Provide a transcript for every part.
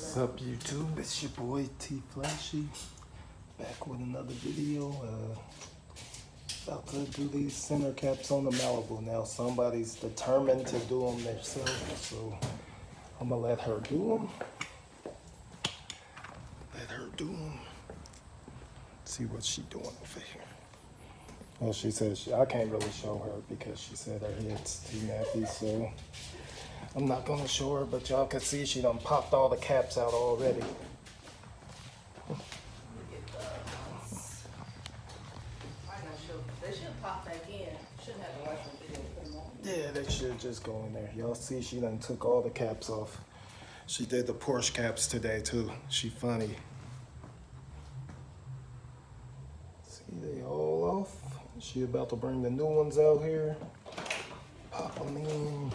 What's up, YouTube? It's your boy T Flashy, back with another video. About to do these center caps on the Malibu. Now somebody's determined to do them themselves, so I'm gonna let her do them. See what she doing over here. Well, she says I can't really show her because she said her head's too nappy, so I'm not gonna show her, but y'all can see she done popped all the caps out already. They should pop back in. Shouldn't have to watch the video to put them on. Yeah, they should just go in there. Y'all see she done took all the caps off. She did the Porsche caps today too. She funny. See, they all off. She about to bring the new ones out here. Pop them in.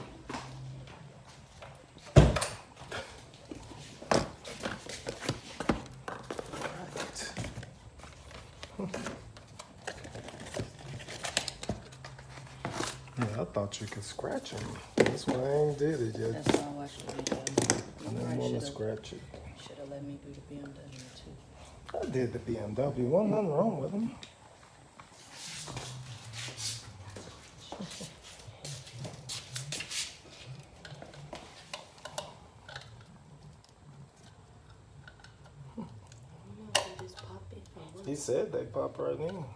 Yeah, I thought you could scratch them. That's why I ain't did it yet. That's why I watched the video. I didn't want to scratch it. Should have let me do the BMW too. I did the BMW. Wasn't nothing wrong with them. He said they pop right in. I'm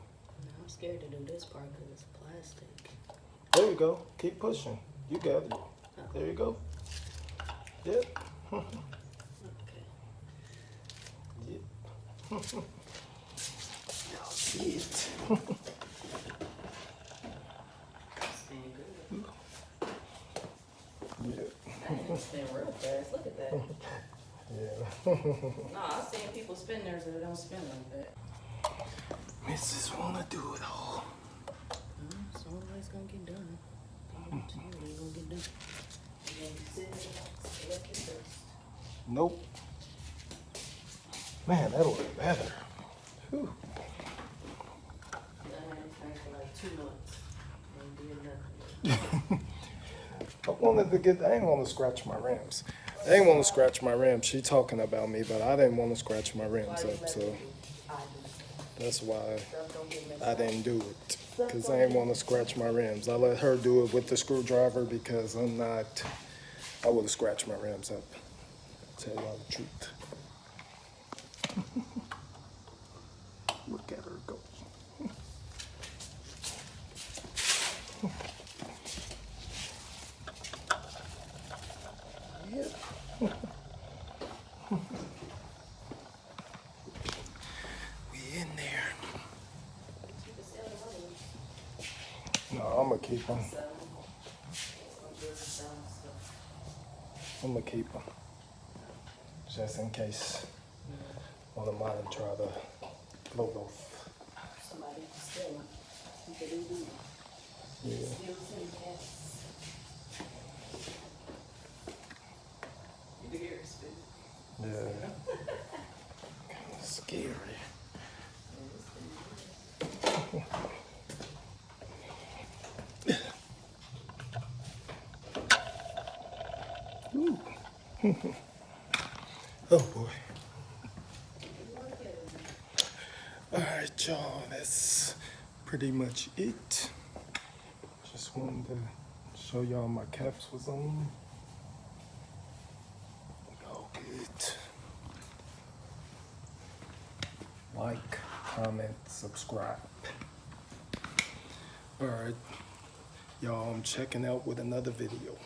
scared to do this part because it's plastic. There you go. Keep pushing. You got it. There you go. Yep. Okay. Yep. Y'all see it. Spin good. Yep. That spin real fast. Look at that. Yeah. No, I've seen people spin theirs and it don't spin like that. Mrs. wanna do it all. Somebody's gonna get done. Ain't gonna get done. You gonna be sitting in the box, select it first. Nope. Man, that'll look better. Whew. I had these things for like 2 months. Ain't did nothing. I wanted to get, I ain't want to scratch my rims. I ain't want to scratch my rims. She talking about me, but I didn't want to scratch my rims up, so that's why I didn't do it. Because I ain't want to scratch my rims. I let her do it with the screwdriver because I would have scratched my rims up. Tell y'all the truth. Look at her go. Yeah. We in there. No, I'm gonna keep them. I'm gonna keep them. Just in case one of mine try to float off. Somebody steal them. Yeah. You can hear it spin. Yeah. Kind of scary. Ooh. Oh boy. Alright, y'all, that's pretty much it. Just wanted to show y'all my caps was on. All good. Like, comment, subscribe. Alright, y'all, I'm checking out with another video.